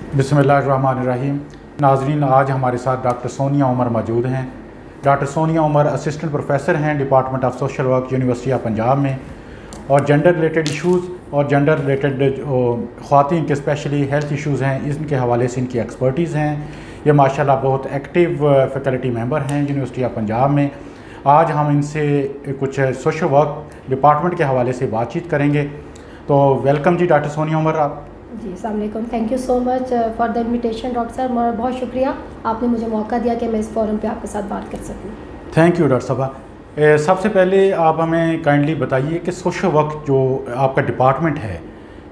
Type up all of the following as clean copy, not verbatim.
बिस्मिल्लाहिर्रहमानिर्रहीम। नाज़रीन, आज हमारे साथ डॉक्टर सोनिया उमर मौजूद हैं। Doctor Sonia Umar assistant professor हैं department of social work university of Punjab में, और जेंडर रिलेटेड इश्यूज़ और जेंडर रिलेटेड ख़वातीन के स्पेशली हेल्थ इश्यूज़ हैं, इनके हवाले से इनकी एक्सपर्टीज़ हैं। ये माशाल्लाह बहुत एक्टिव फैकल्टी मेंबर हैं यूनिवर्सिटी ऑफ पंजाब में। आज हम इनसे कुछ सोशल वर्क डिपार्टमेंट के हवाले से बातचीत करेंगे। तो वेलकम जी डॉक्टर सोनिया उमर। आप जी, अस्सलाम वालेकुम। Thank you so much for the invitation doctor साहब, और बहुत शुक्रिया आपने मुझे मौका दिया कि मैं इस फोरम पे आपके साथ बात कर सकूँ। थैंक यू डॉक्टर साहबा। सबसे पहले आप हमें काइंडली बताइए कि सोशल वर्क जो आपका डिपार्टमेंट है,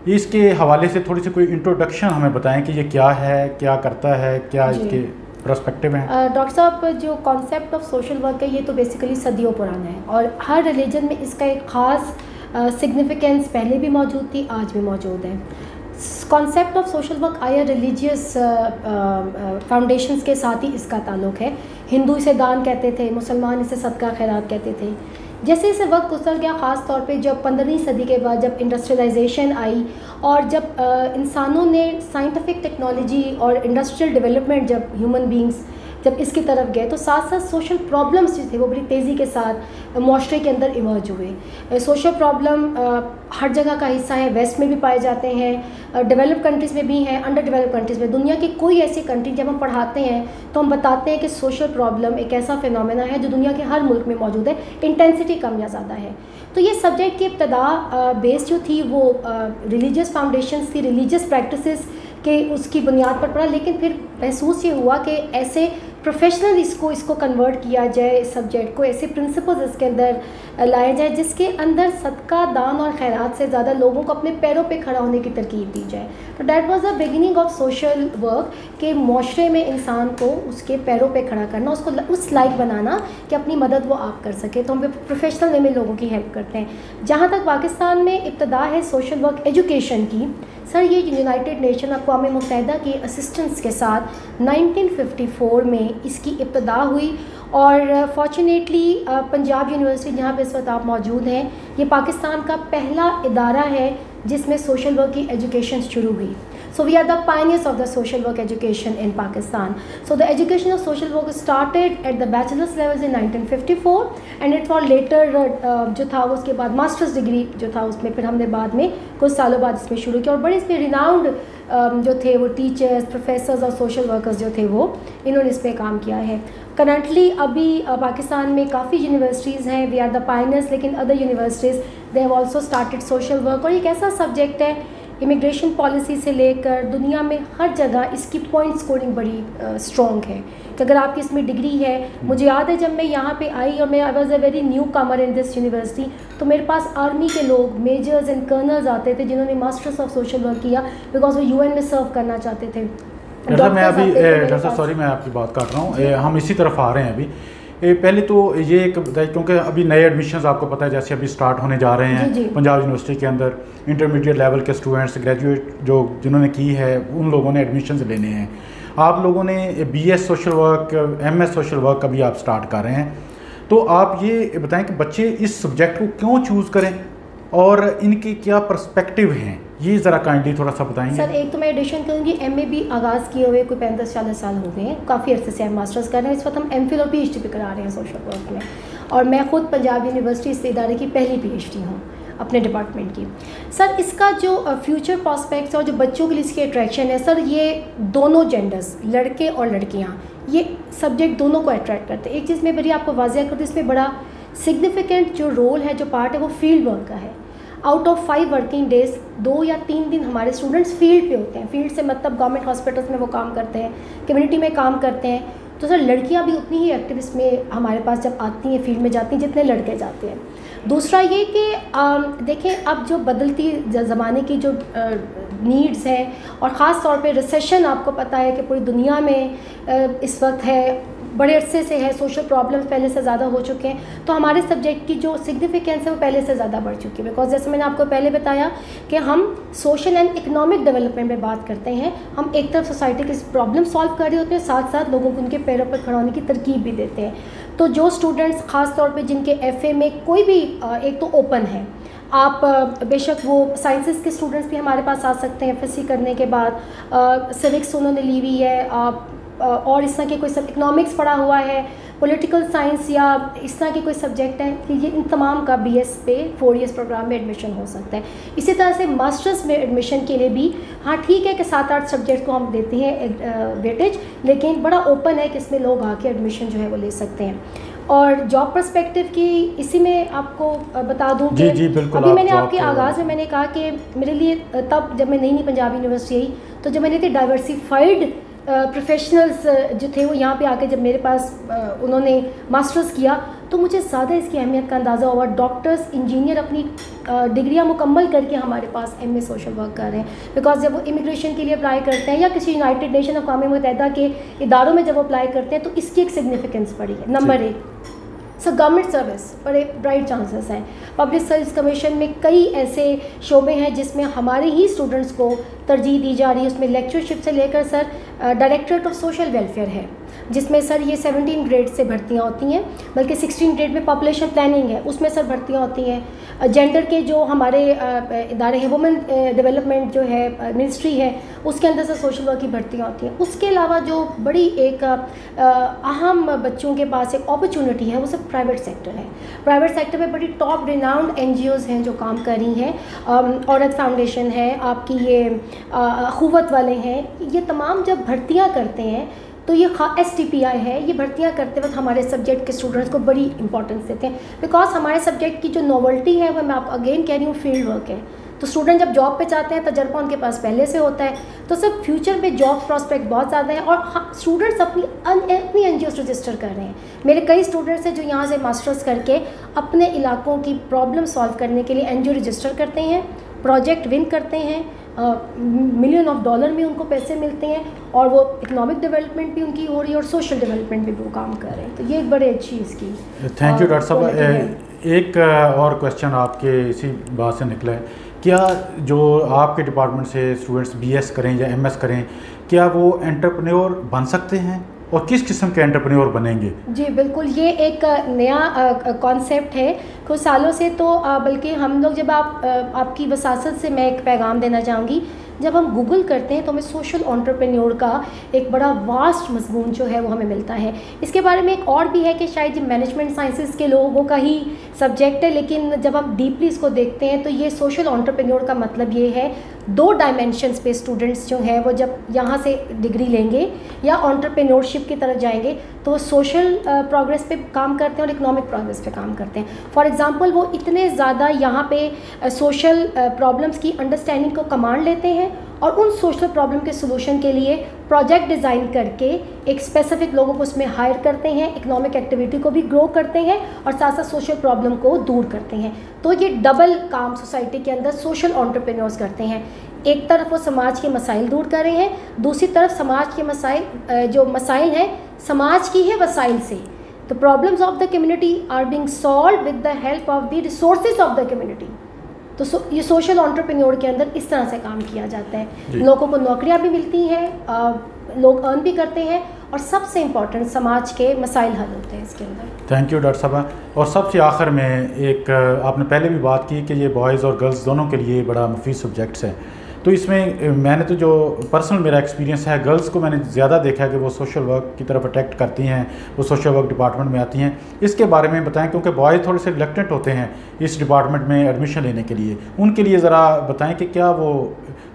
इसके हवाले से थोड़ी सी कोई इंट्रोडक्शन हमें बताएं कि ये क्या है, क्या करता है, क्या इसके पर्सपेक्टिव हैं। डॉक्टर साहब, जो कॉन्सेप्ट ऑफ सोशल वर्क है ये तो बेसिकली सदियों पुराना है, और हर रिलीजन में इसका एक ख़ास सिग्निफिकेंस पहले भी मौजूद थी, आज भी मौजूद है। कॉन्सेप्ट ऑफ सोशल वर्क आया रिलीजियस फाउंडेशंस के साथ ही इसका ताल्लुक़ है। हिंदू इसे दान कहते थे, मुसलमान इसे सदका खैरात कहते थे। जैसे जैसे वक्त गुजर गया, ख़ास तौर पे जब 15वीं सदी के बाद जब इंडस्ट्रियलाइजेशन आई और जब इंसानों ने साइंटिफिक टेक्नोलॉजी और इंडस्ट्रियल डेवलपमेंट, जब ह्यूमन बींग्स जब इसकी तरफ गए, तो साथ साथ सोशल प्रॉब्लम्स जो थे वो बड़ी तेज़ी के साथ मुआशरे के अंदर इमर्ज हुए। सोशल प्रॉब्लम हर जगह का हिस्सा है, वेस्ट में भी पाए जाते हैं, डेवलप कंट्रीज़ में भी हैं, अंडर डेवलप कंट्रीज़ में। दुनिया की कोई ऐसी कंट्री जब हम पढ़ाते हैं तो हम बताते हैं कि सोशल प्रॉब्लम एक ऐसा फिनोमेना है जो दुनिया के हर मुल्क में मौजूद है, इंटेंसिटी कम या ज़्यादा है। तो ये सब्जेक्ट की इब्तदा बेस जो थी वो रिलीजियस फाउंडेशंस थी, रिलीजियस प्रैक्टिसेस के उसकी बुनियाद पर पड़ा, लेकिन फिर महसूस ये हुआ कि ऐसे प्रोफेशनल इसको कन्वर्ट किया जाए, इस सब्जेक्ट को ऐसे प्रिंसिपल्स इसके अंदर लाए जाए जिसके अंदर सदका, दान और खैरात से ज़्यादा लोगों को अपने पैरों पे खड़ा होने की तरकीब दी जाए। तो that was the beginning of social work, के माशरे में इंसान को उसके पैरों पे खड़ा करना, उसको उस लायक बनाना कि अपनी मदद वो आप कर सके। तो हम प्रोफेशनल वे में लोगों की हेल्प करते हैं। जहाँ तक पाकिस्तान में इब्तदा है सोशल वर्क एजुकेशन की, सर ये यूनाइटेड नेशन अक़वाम मुत्तहिदा की असिस्टेंस के साथ 1954 में इसकी इब्तदा हुई, और फॉर्चुनेटली पंजाब यूनिवर्सिटी जहाँ पे इस वक्त आप मौजूद हैं, ये पाकिस्तान का पहला इदारा है जिसमें सोशल वर्क की एजुकेशन शुरू हुई। So we are the pioneers of the social work education in Pakistan. So the education of social work started at the bachelor's levels in 1954 and it was later जो था उसके बाद masters degree जो था उसमें फिर हमने बाद में कुछ सालों बाद इसमें शुरू किया, और बड़े इसमें रिनाउंड जो थे वो टीचर्स, प्रोफेसर्स और सोशल वर्कर्स जो थे वो इन्होंने इस पर काम किया है। करंटली अभी पाकिस्तान में काफ़ी यूनिवर्सिटीज़ हैं, वी आर द पायनियर्स, लेकिन other universities they have also started social work. और एक ऐसा सब्जेक्ट है, इमिग्रेशन पॉलिसी से लेकर दुनिया में हर जगह इसकी पॉइंट स्कोरिंग बड़ी स्ट्रॉन्ग है कि अगर आपकी इसमें डिग्री है। मुझे याद है जब मैं यहाँ पे आई और मैं I was a very new Qamar in this university, तो मेरे पास आर्मी के लोग, मेजर्स एंड कर्नल्स आते थे जिन्होंने मास्टर्स ऑफ सोशल वर्क किया बिकॉज वो यूएन में सर्व करना चाहते थे। डॉक्टर सॉरी मैं आपकी बात काट रहा हूँ, हम इसी तरफ आ रहे हैं अभी। पहले तो ये एक बताइए, क्योंकि अभी नए एडमिशन्स आपको पता है जैसे अभी स्टार्ट होने जा रहे हैं पंजाब यूनिवर्सिटी के अंदर, इंटरमीडिएट लेवल के स्टूडेंट्स, ग्रेजुएट जो जिन्होंने की है उन लोगों ने एडमिशन्स लेने हैं। आप लोगों ने BS social work, MS social work अभी आप स्टार्ट कर रहे हैं, तो आप ये बताएं कि बच्चे इस सब्जेक्ट को क्यों चूज़ करें और इनके क्या पर्सपेक्टिव हैं, ये ज़रा काइंडली थोड़ा सा बताएंगे। सर एक तो मैं एडिशन करूँगी, एमए भी आगाज़ किए हुए कोई 35-40 साल हो गए हैं, काफ़ी अर्से से हम मास्टर्स कर रहे हैं। इस वक्त हम एमफिल और पीएचडी भी करा रहे हैं सोशल वर्क में, और मैं ख़ुद पंजाब यूनिवर्सिटी इस इदारे की पहली पीएचडी हूँ अपने डिपार्टमेंट की। सर इसका जो फ्यूचर प्रॉस्पेक्ट्स और जो बच्चों के लिए इसकी अट्रैक्शन है, सर ये दोनों जेंडर्स, लड़के और लड़कियाँ, ये सब्जेक्ट दोनों को अट्रैक्ट करते हैं। एक चीज़ मैं बड़ी आपको वाज़ेह कर दूँ, इसमें बड़ा सिग्निफिकेंट जो रोल है, जो पार्ट है, वो फील्ड वर्क का है। आउट ऑफ 5 वर्किंग डेज 2 या 3 दिन हमारे स्टूडेंट्स फील्ड पे होते हैं। फील्ड से मतलब गवर्नमेंट हॉस्पिटल्स में वो काम करते हैं, कम्युनिटी में काम करते हैं। तो सर लड़कियां भी उतनी ही एक्टिव इसमें हमारे पास जब आती हैं, फील्ड में जाती हैं, जितने लड़के जाते हैं। दूसरा ये कि देखें अब जो बदलती ज़माने की जो नीड्स हैं, और ख़ास तौर पे रिसेशन आपको पता है कि पूरी दुनिया में इस वक्त है, बड़े अरसे से है, सोशल प्रॉब्लम्स पहले से ज़्यादा हो चुके हैं, तो हमारे सब्जेक्ट की जो सिग्निफिकेंस है वो पहले से ज़्यादा बढ़ चुकी है। बिकॉज जैसे मैंने आपको पहले बताया कि हम सोशल एंड इकोनॉमिक डेवलपमेंट में बात करते हैं, हम एक तरफ सोसाइटी की प्रॉब्लम सॉल्व कर रहे होते हैं, साथ साथ लोगों को उनके पैरों पर खड़ा होने की तरकीब भी देते हैं। तो जो स्टूडेंट्स ख़ास तौर पर जिनके FA में कोई भी एक तो ओपन है, आप बेशक वो साइंसेस के स्टूडेंट्स भी हमारे पास आ सकते हैं एफएससी करने के बाद, सिविक्स उन्होंने ली हुई है, आप और इस तरह के कोई सब इकोनॉमिक्स पढ़ा हुआ है, पॉलिटिकल साइंस या इस तरह के कोई सब्जेक्ट हैं कि ये इन तमाम का बीएस पे 4 ईयर्स प्रोग्राम में एडमिशन हो सकता है। इसी तरह से मास्टर्स में एडमिशन के लिए भी हाँ ठीक है कि 7-8 सब्जेक्ट को हम देते हैं वेटेज, लेकिन बड़ा ओपन है कि इसमें लोग आके एडमिशन जो है वो ले सकते हैं। और जॉब पर्सपेक्टिव की इसी में आपको बता दूं कि अभी मैंने आपके आगाज़ में मैंने कहा कि मेरे लिए तब जब मैं नई पंजाब यूनिवर्सिटी आई तो जब मैंने डाइवर्सिफाइड प्रोफेशनल्स जो थे वो यहाँ पे आके जब मेरे पास उन्होंने मास्टर्स किया तो मुझे ज़्यादा इसकी अहमियत का अंदाज़ा हुआ। डॉक्टर्स, इंजीनियर अपनी डिग्रियाँ मुकम्मल करके हमारे पास एमए सोशल वर्क कर रहे हैं, बिकॉज जब वो इमिग्रेशन के लिए अप्लाई करते हैं या किसी यूनाइटेड नेशन अक़वाम मुत्तहिदा के इदारों में जब वो अप्लाई करते हैं तो इसकी एक सिग्निफिकेंस पड़ी है। नंबर 1, सो गवर्नमेंट सर्विस बड़े ब्राइट चांसेस हैं। पब्लिक सर्विस कमीशन में कई ऐसे शोबे हैं जिसमें हमारे ही स्टूडेंट्स को तरजीह दी जा रही है। उसमें लेक्चरशिप से लेकर sir directorate of social welfare है, जिसमें सर ये 17 ग्रेड से भर्तियाँ होती हैं, बल्कि 16 ग्रेड में पॉपुलेशन प्लानिंग है उसमें सर भर्तियाँ होती हैं। जेंडर के जो हमारे इदारे हैं, वुमेन डेवलपमेंट जो है मिनिस्ट्री है, उसके अंदर से सोशल वर्क की भर्तियाँ होती हैं। उसके अलावा जो बड़ी एक अहम बच्चों के पास एक अपॉर्चुनिटी है वो सब प्राइवेट सेक्टर है। प्राइवेट सेक्टर में बड़ी टॉप रिनाउंड NGOs हैं जो काम कर रही हैं। औरत फाउंडेशन है, आपकी ये अखुवत वाले हैं, ये तमाम जब भर्तियाँ करते हैं तो ये STPI है, ये भर्तियाँ करते वक्त हमारे सब्जेक्ट के स्टूडेंट्स को बड़ी इंपॉर्टेंस देते हैं, बिकॉज हमारे सब्जेक्ट की जो नॉवल्टी है वो मैं आप अगेन कह रही हूँ फील्ड वर्क है। तो स्टूडेंट जब जॉब पे जाते हैं तजर्बा उनके पास पहले से होता है, तो सब फ्यूचर में जॉब प्रॉस्पेक्ट बहुत ज़्यादा है। और स्टूडेंट्स अपनी NGOs रजिस्टर कर रहे हैं। मेरे कई स्टूडेंट्स हैं जो यहाँ से मास्टर्स करके अपने इलाकों की प्रॉब्लम सॉल्व करने के लिए NGO रजिस्टर करते हैं, प्रोजेक्ट विन करते हैं, $मिलियन ऑफ डॉलर में उनको पैसे मिलते हैं, और वो इकोनॉमिक डेवलपमेंट भी उनकी हो रही है और सोशल डेवलपमेंट भी वो काम कर रहे हैं। तो ये एक बड़े अच्छी इसकी थैंक यू डॉक्टर साहब। एक और क्वेश्चन आपके इसी बात से निकला है, क्या जो आपके डिपार्टमेंट से स्टूडेंट्स BS करें या MS करें, क्या वो एंटरप्रेन्योर बन सकते हैं और किस किस्म के एंटरप्रेन्योर बनेंगे? जी बिल्कुल, ये एक नया कॉन्सेप्ट है कुछ सालों से। तो बल्कि हम लोग जब आपकी वसासत से मैं एक पैगाम देना चाहूँगी, जब हम गूगल करते हैं तो हमें सोशल एंटरप्रेन्योर का एक बड़ा वास्ट मज़मून जो है वो हमें मिलता है। इसके बारे में एक और भी है कि शायद ये मैनेजमेंट साइंसेस के लोगों का ही सब्जेक्ट है, लेकिन जब हम डीपली इसको देखते हैं तो ये सोशल एंटरप्रेन्योर का मतलब ये है 2 डायमेंशंस पे स्टूडेंट्स जो हैं वो जब यहाँ से डिग्री लेंगे या एंटरप्रेन्योरशिप की तरफ जाएंगे तो वो सोशल प्रोग्रेस पे काम करते हैं और इकोनॉमिक प्रोग्रेस पे काम करते हैं। फॉर एग्जांपल वो इतने ज़्यादा यहाँ पे सोशल प्रॉब्लम्स की अंडरस्टैंडिंग को कमांड लेते हैं और उन सोशल प्रॉब्लम के सोल्यूशन के लिए प्रोजेक्ट डिज़ाइन करके एक स्पेसिफिक लोगों को उसमें हायर करते हैं, इकोनॉमिक एक्टिविटी को भी ग्रो करते हैं और साथ साथ सोशल प्रॉब्लम को दूर करते हैं। तो ये डबल काम सोसाइटी के अंदर सोशल एंटरप्रेन्योर्स करते हैं। एक तरफ वो समाज के मसाइल दूर कर रहे हैं, दूसरी तरफ समाज के मसाइल हैं समाज की है वसाइल से। तो problems of the community are being solved with the help of the resources of the community. तो ये सोशल एंटरप्रेन्योर के अंदर इस तरह से काम किया जाता है। लोगों को नौकरियां भी मिलती हैं, लोग अर्न भी करते हैं और सबसे इम्पॉर्टेंट समाज के मसाइल हल होते हैं इसके अंदर। थैंक यू डॉक्टर साहब। और सबसे आखिर में एक आपने पहले भी बात की कि ये बॉयज़ और गर्ल्स दोनों के लिए बड़ा मुफीद सब्जेक्ट्स है, तो इसमें मैंने तो जो पर्सनल मेरा एक्सपीरियंस है, गर्ल्स को मैंने ज़्यादा देखा है कि वो सोशल वर्क की तरफ अट्रैक्ट करती हैं, वो सोशल वर्क डिपार्टमेंट में आती हैं। इसके बारे में बताएं, क्योंकि बॉयज़ थोड़े से रिलक्टेंट होते हैं इस डिपार्टमेंट में एडमिशन लेने के लिए, उनके लिए ज़रा बताएं कि क्या वो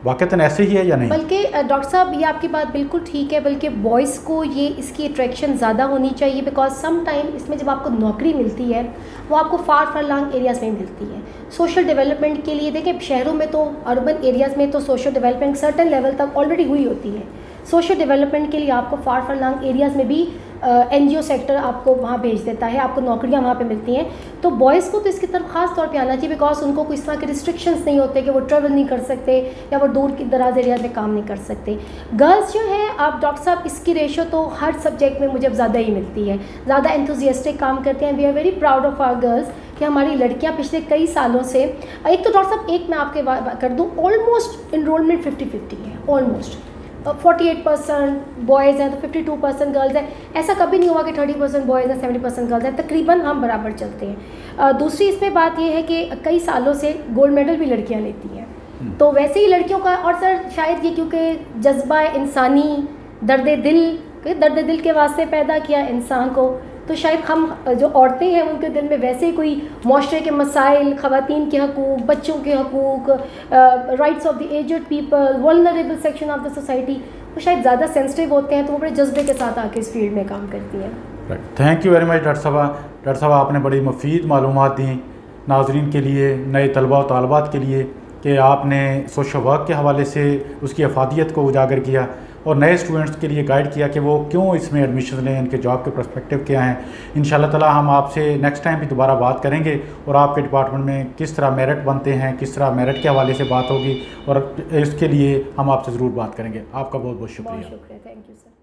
वाक़तन ऐसे ही है या नहीं? बल्कि डॉक्टर साहब ये आपकी बात बिल्कुल ठीक है, बल्कि बॉयज़ को ये इसकी अट्रैक्शन ज़्यादा होनी चाहिए, बिकॉज सम टाइम इसमें जब आपको नौकरी मिलती है वो आपको फार लॉन्ग एरियाज़ में मिलती है। सोशल डेवलपमेंट के लिए देखें, शहरों में तो अर्बन एरियाज़ में तो सोशल डेवलपमेंट सर्टेन लेवल तक ऑलरेडी हुई होती है। सोशल डेवलपमेंट के लिए आपको फार लॉन्ग एरियाज़ में भी NGO सेक्टर आपको वहाँ भेज देता है, आपको नौकरियाँ वहाँ पे मिलती हैं। तो बॉयज़ को तो इसकी तरफ ख़ास तौर पे आना चाहिए, बिकॉज उनको कोई इस तरह के रिस्ट्रिक्शंस नहीं होते कि वो ट्रैवल नहीं कर सकते या वो दूर की दराज एरियाज में काम नहीं कर सकते। गर्ल्स जो है, आप डॉक्टर साहब इसकी रेशो तो हर सब्जेक्ट में मुझे ज़्यादा ही मिलती है, ज़्यादा एंथुजियास्टिक काम करते हैं। We are very proud of our girls कि हमारी लड़कियाँ पिछले कई सालों से, एक तो डॉक्टर साहब एक मैं आपके कर दूँ, ऑलमोस्ट इनरोलमेंट 50-50 है, ऑलमोस्ट 48% बॉयज़ हैं तो 52% गर्ल्स हैं। ऐसा कभी नहीं हुआ कि 30% बॉयज़ हैं 70% गर्ल्स हैं, तकरीबन हम बराबर चलते हैं। दूसरी इसमें बात ये है कि कई सालों से गोल्ड मेडल भी लड़कियां लेती हैं, तो वैसे ही लड़कियों का, और सर शायद ये क्योंकि जज्बा इंसानी दर्द दिल के वास्ते पैदा किया इंसान को, तो शायद हम जो औरतें हैं उनके दिल में वैसे ही कोई माशरे के मसाइल, ख़वातीन के हकूक़, बच्चों के हकूक़, rights of the aged people, vulnerable section of the society, वो शायद ज़्यादा सेंसिटिव होते हैं, तो वो बड़े जज्बे के साथ आके इस फील्ड में काम करती हैं। Right, thank you very much doctor साहबा। डॉक्टर साहबा आपने बड़ी मुफीद मालूमात दी नाजरीन के लिए, नए तलबा और तालबात के लिए, कि आपने सोशल वर्क के हवाले से उसकी अफादियत को उजागर किया और नए स्टूडेंट्स के लिए गाइड किया कि वो क्यों इसमें एडमिशन लें, इनके जॉब के पर्सपेक्टिव क्या हैं। इंशाल्लाह ताला हम आपसे नेक्स्ट टाइम भी दोबारा बात करेंगे और आपके डिपार्टमेंट में किस तरह मेरिट बनते हैं, किस तरह मेरिट के हवाले से बात होगी, और इसके लिए हम आपसे ज़रूर बात करेंगे। आपका बहुत बहुत शुक्रिया। Thank you sir.